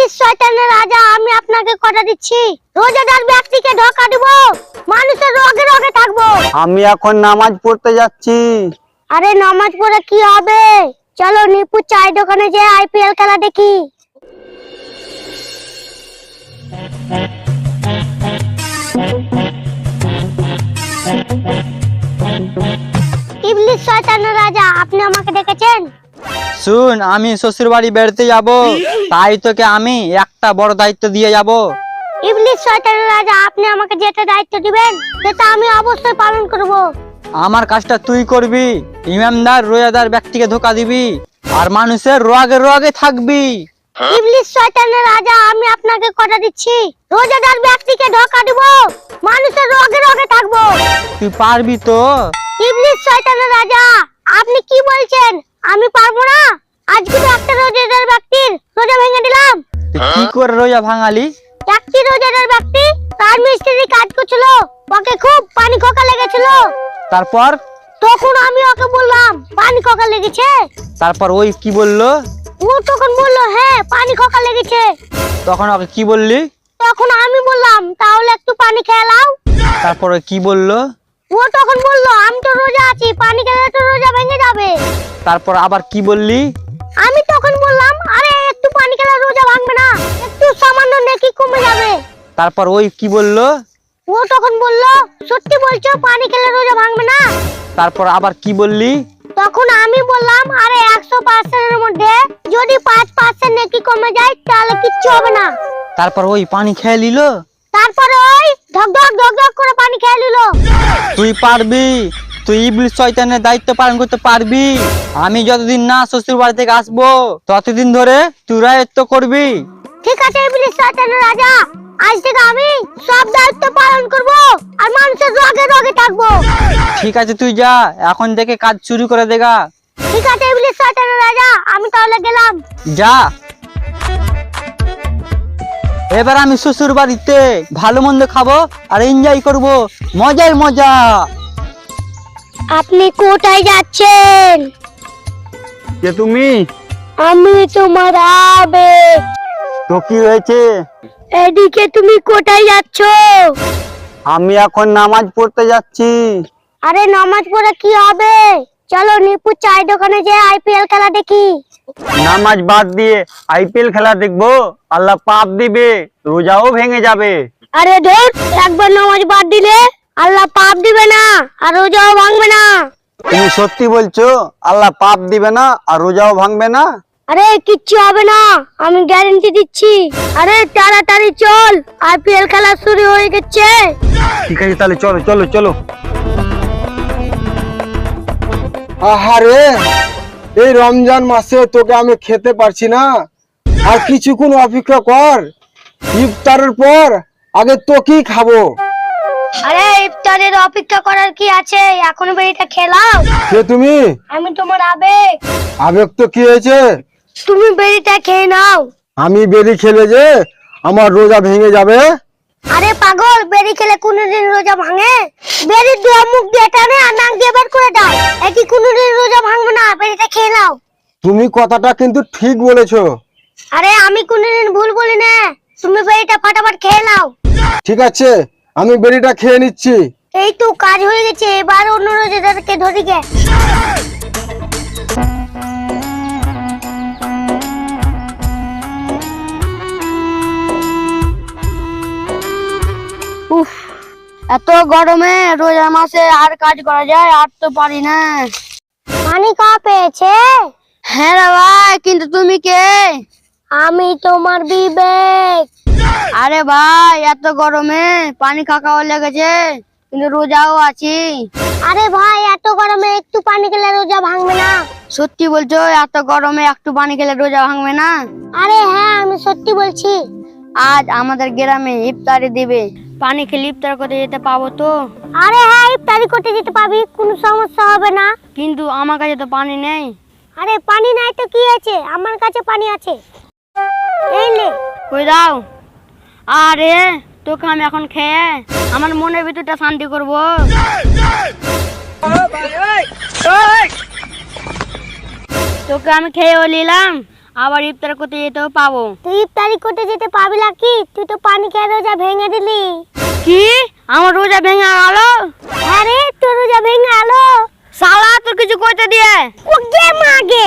ইবলিস শয়তানের রাজা, আমি আপনাকে কথা দিচ্ছি, রোজাদার ব্যক্তিকে ধোঁকা দিব, মানুষের রোগে রোগে থাকবো। আমি এখন নামাজ পড়তে যাচ্ছি। আরে নামাজ পড়ে কি হবে, চলো নিপু চাই দোকানে যে আইপিএল খেলা দেখি। ইবলিস শয়তানের রাজা, আপনি আমাকে ডেকেছেন? শুন, আমি শ্বশুর বাড়ি বেড়াতে যাব, তাই তোকে আমি একটা বড় দায়িত্ব দিয়ে যাব। ইবলিস শয়তানের রাজা, আপনি আমাকে যেটা দায়িত্ব দিবেন সেটা আমি অবশ্যই পালন করব। আমার কাজটা তুই করবি, ইমানদার রোজাদার ব্যক্তিকে ধোঁকা দিবি আর মানুষের রোগে রোগে থাকবি। ইবলিস শয়তানের রাজা, আমি আপনাকে কথা দিচ্ছি, রোজাদার ব্যক্তিকে ধোঁকা দিব, মানুষের রোগে রোগে থাকবো। তুই পারবি তো? ইবলিস শয়তানের রাজা, আপনি কি বলছেন আমি পারবো না? আজকে তো একটা রোজাদার ব্যক্তির রোজা ভেঙে দিলাম। তুই কি করে রোজা ভাঙালি? একটি রোজাদার ব্যক্তি তার মিস্ত্রি কাজ করছিল, ওকে খুব পানি খোকা লেগেছিল। তারপর? তখন আমি ওকে বললাম পানি খোকা লেগেছে। তারপর ওই কি বললো? ও তখন বললো হ্যাঁ পানি খোকা লেগেছে। তখন ওকে কি বললি? তখন আমি বললাম তাহলে একটু পানি খেয়ে নাও। তারপর ওই কি বললো? ও তখন বললো আমি তো রোজা আছি, পানি খেলে তো রোজা ভেঙে যাবে। তারপর আবার কি বললি? আমি তখন বললাম আরে একটু পানি খেলে রোজা ভাঙবে না, একটু সামান্য নেকি কমে যাবে। তারপর ওই কি বললো? ও তখন বললো সত্যি বলছো পানি খেলে রোজা ভাঙবে না? তারপর আবার কি বললি? তখন আমি বললাম আরে 100% এর মধ্যে যদি 5% নেকি কমে যায় তাহলে কিচ্ছু হবে না। তারপর ওই পানি খেয়ে নিল। তারপরে ওই ধক ধক ধক ধক করে পানি খেয়ে নিল। তুই পারবি, তুই ইবলিস শয়তানের দায়িত্ব পালন করতে পারবি। আমি যতদিন না শ্বশুর বাড়ি থেকে আসবো ততদিন ধরে তুই রায়ত্ব করবি। ঠিক আছে ইবলিস শয়তানের রাজা, আজ থেকে আমি সব দায়িত্ব পালন করব আর মানুষের রোগে রোগে থাকবো। ঠিক আছে তুই যা, এখন থেকে কাজ শুরু করে দেগা। ঠিক আছে ইবলিস শয়তানের রাজা, আমি তাহলে গেলাম। যা। এবার আমি শ্বশুর বাড়িতে ভালো মন্দ খাবো আর এনজয় করব, মজাই মজা। আপনি কোথায় যাচ্ছেন? কে তুমি? আমি তোমার আবেগ। তো কি হয়েছে? এদিকে তুমি কোথায় যাচ্ছ? আমি এখন নামাজ পড়তে যাচ্ছি। আরে নামাজ পড়ে কি হবে, চলো নিপু চাই দোকানে যে আইপিএল খেলা দেখি। নামাজ বাদ দিয়ে আইপিএল খেলা দেখবো? আল্লাহ পাপ দিবে, রোজাও ভেঙে যাবে। আরে ধর, একবার নামাজ বাদ দিলে আল্লাহ পাপ দিবে না আর রোজাও ভাঙবে না। তুমি সত্যি বলছো আল্লাহ পাপ দিবে না আর রোজাও ভাঙবে না? আরে কিচ্ছু হবে না, আমি গ্যারান্টি দিচ্ছি। আরে তাড়াতাড়ি চল, আইপিএল খেলা শুরু হয়ে গেছে। ঠিক আছে তাহলে চলো চলো চলো। আহারে, এই রমজান মাসে তোকে আমি খেতে পারছি না, আর কিছুক্ষণ অপেক্ষা কর, ইফতারের পর আগে তোকেই খাবো। আরে ইফতারের অপেক্ষা করার কি আছে, এখন বেরিটা খেলাও। কে তুমি? আমি তোমার আবেগ। আবেগ তো কি হয়েছে? তুমি বেরিটা খেয়ে নাও। আমি বেরি খেলে যে আমার রোজা ভেঙে যাবে। আরে পাগল, বেরি খেলে কোনোদিন রোজা ভাঙে? বেরি দিয়ে মুখ দিয়ে টানে আর নাক দিয়ে বের করে দাও, একই কোনোদিন রোজা ভাঙবে না, বেরিটা খেয়ে নাও। তুমি কথাটা কিন্তু ঠিক বলেছো। আরে আমি কোনোদিন ভুল বলি না, তুমি বেরিটা ফাটাফাট খেয়ে নাও। ঠিক আছে, আমি বেরিটা খেয়ে নিচ্ছি। এই তো কাজ হয়ে গেছে, এবার অন্য রোজাদারকে ধরি গে। উফ, এত গরমে রোজা মাসে আর কাজ করা যায়, আর তো পারি না। পানি খাওয়া পেয়েছে? হ্যাঁ রে ভাই, কিন্তু তুমি কে? আমি তোমার বিবেক। আরে ভাই, এত গরমে পানি খাওয়া লেগেছে, কিন্তু রোজাও আছি। আরে ভাই, এত গরমে একটু পানি খেলে রোজা ভাঙবে না? সত্যি বলছো, এত গরমে একটু পানি খেলে রোজা ভাঙবে না? আরে হ্যাঁ, আমি সত্যি বলছি। আজ আমাদের গ্রামে ইফতারি দিবে, পানি খেলে ইফতার করতে যেতে পাবো তো? আরে হ্যাঁ, ইফতারি করতে যেতে পাবি, কোনো সমস্যা হবে না। কিন্তু আমার কাছে তো পানি নেই। আরে পানি নাই তো কি আছে, আমার কাছে পানি আছে, এই নে। কই দাও। আরে তোকে আমি এখন খেয়ে আমার মনের ভিতরটা শান্তি করব। তোকে আমি খেয়ে নিলাম, আবার ইফতার করতে যেতেও পাবো। তুই ইফতারি করতে যেতে পাবি নাকি? তুই তো পানি খেয়ে রোজা ভেঙে দিলি। কি? আমার রোজা ভেঙে গেল? হ্যাঁ রে, তোর রোজা ভেঙে গেল। শালা তোর কিছু কইতে দিয়ে ওকে মাগে।